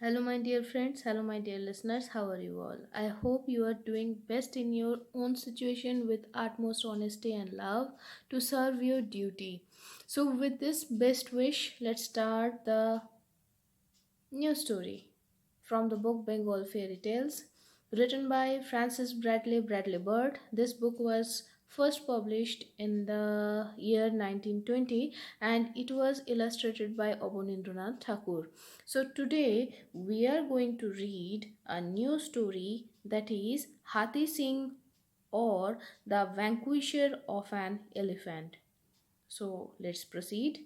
Hello, my dear friends. Hello, my dear listeners. How are you all? I hope you are doing best in your own situation with utmost honesty and love to serve your duty. So, with this best wish, let's start the new story from the book Bengal Fairy Tales, written by Francis Bradley-Birt. This book was first published in the year 1920 and it was illustrated by Abanindranath Thakur. So today we are going to read a new story, that is Hati Singh, or the Vanquisher of an Elephant. So let's proceed.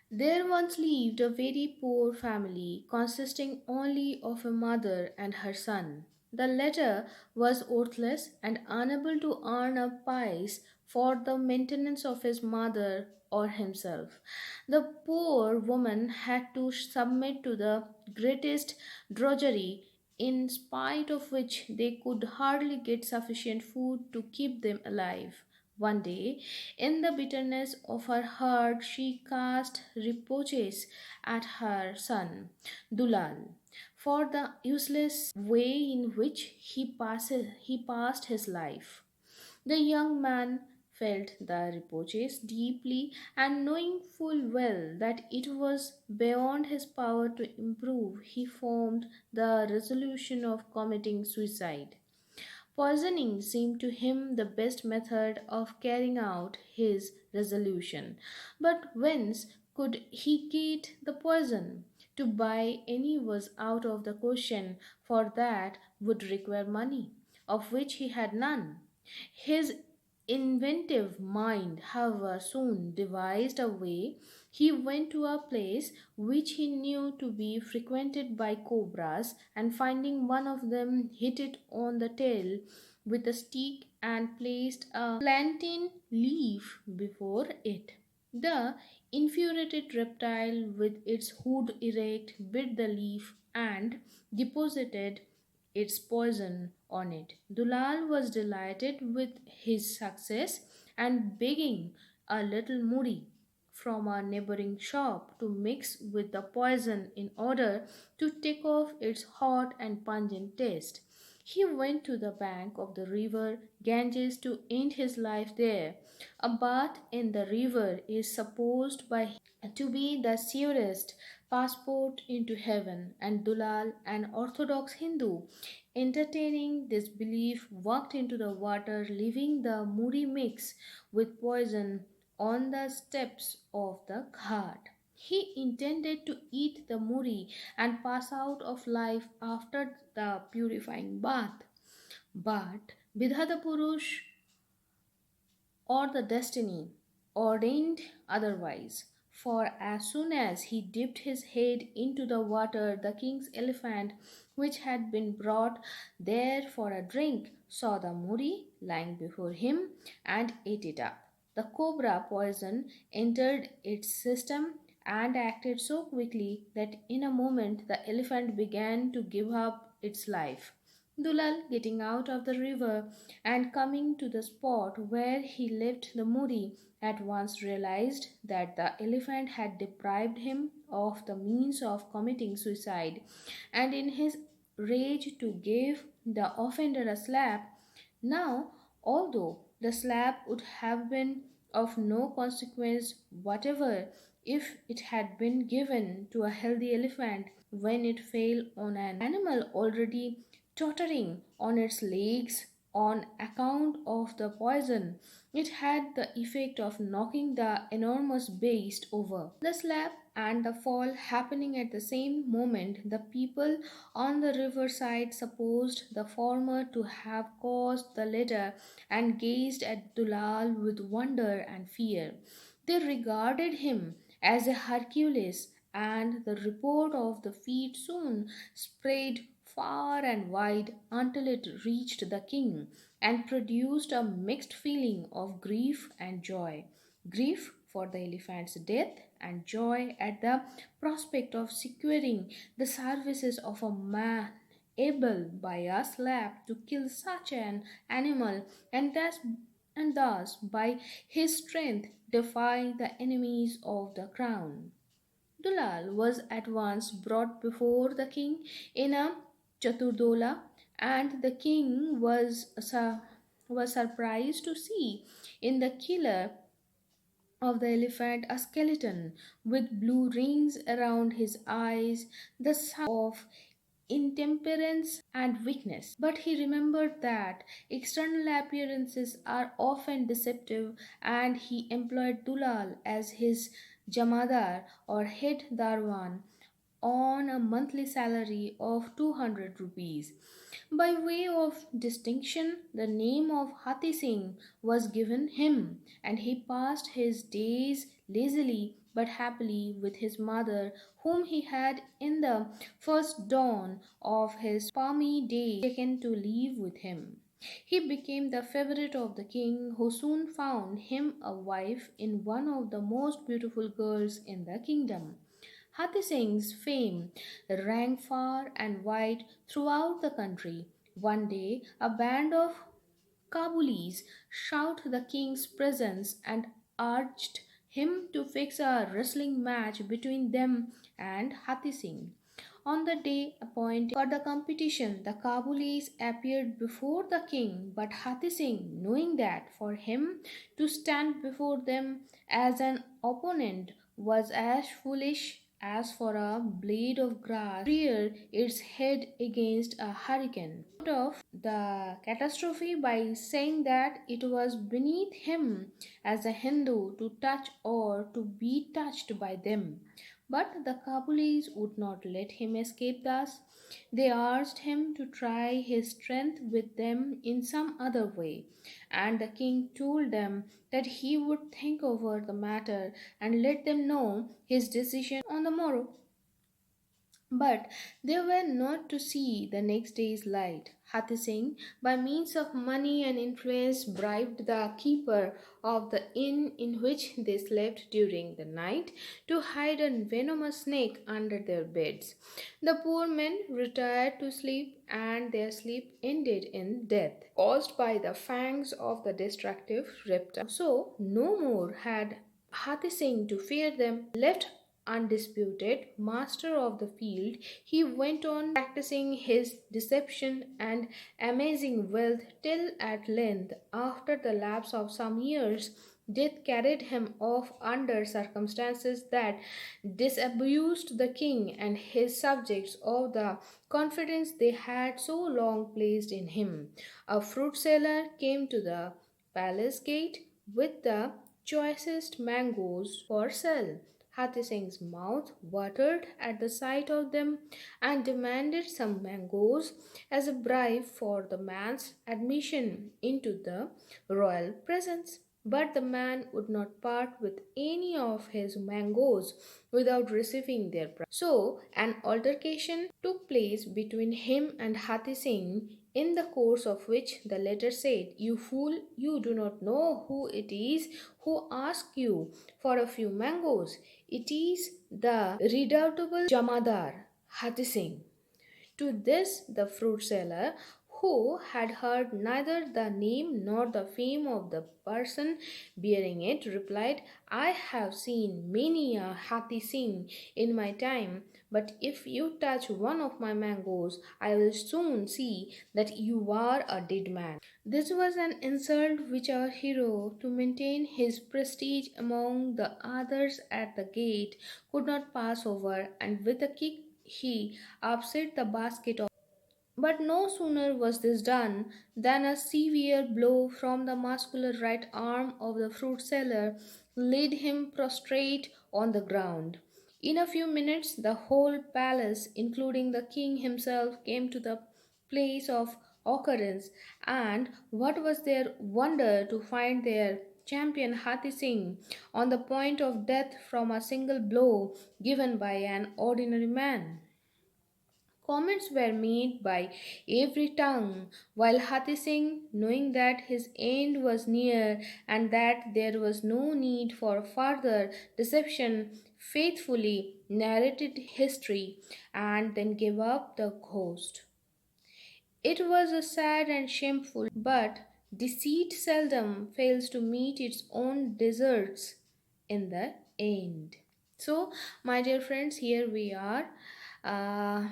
There once lived a very poor family consisting only of a mother and her son. The latter was worthless and unable to earn a pice for the maintenance of his mother or himself. The poor woman had to submit to the greatest drudgery, in spite of which they could hardly get sufficient food to keep them alive. One day, in the bitterness of her heart, she cast reproaches at her son, Dulal, for the useless way in which he passed his life. The young man felt the reproaches deeply, and knowing full well that it was beyond his power to improve, he formed the resolution of committing suicide. Poisoning seemed to him the best method of carrying out his resolution. But whence could he get the poison? To buy any was out of the question, for that would require money, of which he had none. His inventive mind, however, soon devised a way. He went to a place which he knew to be frequented by cobras, and finding one of them, hit it on the tail with a stick and placed a plantain leaf before it. The infuriated reptile, with its hood erect, bit the leaf and deposited its poison on it. Dulal was delighted with his success and begging a little muri from a neighboring shop to mix with the poison in order to take off its hot and pungent taste. He went to the bank of the river Ganges to end his life there. A bath in the river is supposed by to be the surest passport into heaven, and Dulal, an orthodox Hindu, entertaining this belief, walked into the water, leaving the muri mix with poison on the steps of the ghat. He intended to eat the muri and pass out of life after the purifying bath. But Bidhata Purush, or the destiny, ordained otherwise. For as soon as he dipped his head into the water, the king's elephant, which had been brought there for a drink, saw the muri lying before him and ate it up. The cobra poison entered its system and acted so quickly that in a moment the elephant began to give up its life. Dulal, getting out of the river and coming to the spot where he left the muri, at once realized that the elephant had deprived him of the means of committing suicide, and in his rage to give the offender a slap. Now, although the slap would have been of no consequence whatever if it had been given to a healthy elephant, when it fell on an animal already tottering on its legs on account of the poison, it had the effect of knocking the enormous beast over. The slap and the fall happening at the same moment, the people on the riverside supposed the former to have caused the latter, and gazed at Dulal with wonder and fear. They regarded him as a Hercules, and the report of the feat soon spread far and wide until it reached the king and produced a mixed feeling of grief and joy. Grief for the elephant's death, and joy at the prospect of securing the services of a man able by a slap to kill such an animal, and thus by his strength defy the enemies of the crown. Dulal was at once brought before the king in a chaturdola, and the king was surprised to see in the killer of the elephant a skeleton with blue rings around his eyes, the sign of intemperance and weakness. But he remembered that external appearances are often deceptive, and he employed Dulal as his jamadar or head darwan on a monthly salary of 200 rupees. By way of distinction, the name of Hati Singh was given him, and he passed his days lazily but happily with his mother, whom he had in the first dawn of his palmy days taken to live with him. He became the favorite of the king, who soon found him a wife in one of the most beautiful girls in the kingdom. Hati Singh's fame rang far and wide throughout the country. One day, a band of Kabulis shout the king's presence and urged him to fix a wrestling match between them and Hati Singh. On the day appointed for the competition, the Kabulis appeared before the king, but Hati Singh, knowing that for him to stand before them as an opponent was as foolish as for a blade of grass rear its head against a hurricane, out of the catastrophe by saying that it was beneath him as a Hindu to touch or to be touched by them. But the Kabulis would not let him escape thus. They urged him to try his strength with them in some other way, and the king told them that he would think over the matter and let them know his decision on the morrow. But they were not to see the next day's light. Hati Singh, by means of money and influence, bribed the keeper of the inn in which they slept during the night to hide a venomous snake under their beds. The poor men retired to sleep, and their sleep ended in death, caused by the fangs of the destructive reptile. So, no more had Hati Singh to fear them. Left undisputed master of the field, he went on practicing his deception and amazing wealth till at length, after the lapse of some years, death carried him off under circumstances that disabused the king and his subjects of the confidence they had so long placed in him. A fruit seller came to the palace gate with the choicest mangoes for sale. Hati Singh's mouth watered at the sight of them and demanded some mangoes as a bribe for the man's admission into the royal presence. But the man would not part with any of his mangoes without receiving their price. So, an altercation took place between him and Hati Singh, in the course of which the latter said, "You fool, you do not know who it is who asked you for a few mangoes. It is the redoubtable Jamadar, Hati Singh." To this, the fruit seller, who had heard neither the name nor the fame of the person bearing it, replied, "I have seen many a Hati Singh in my time, but if you touch one of my mangoes, I will soon see that you are a dead man." This was an insult which our hero, to maintain his prestige among the others at the gate, could not pass over, and with a kick he upset the basket of. But no sooner was this done than a severe blow from the muscular right arm of the fruit seller laid him prostrate on the ground. In a few minutes, the whole palace, including the king himself, came to the place of occurrence, and what was their wonder to find their champion Hati Singh on the point of death from a single blow given by an ordinary man. Comments were made by every tongue, while Hati Singh, knowing that his end was near and that there was no need for further deception, faithfully narrated history and then gave up the ghost. It was a sad and shameful, but deceit seldom fails to meet its own deserts in the end. So, my dear friends, here we are. Uh,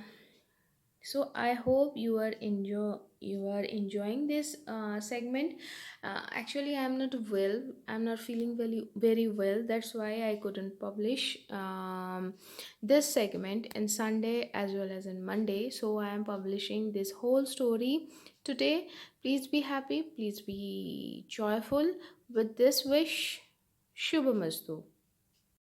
so I hope you are enjoying this segment. Actually, I'm not well. I'm not feeling very well. That's why I couldn't publish this segment in Sunday as well as in Monday. So I am publishing this whole story today. Please be happy. Please be joyful. With this wish, Shubhamastu.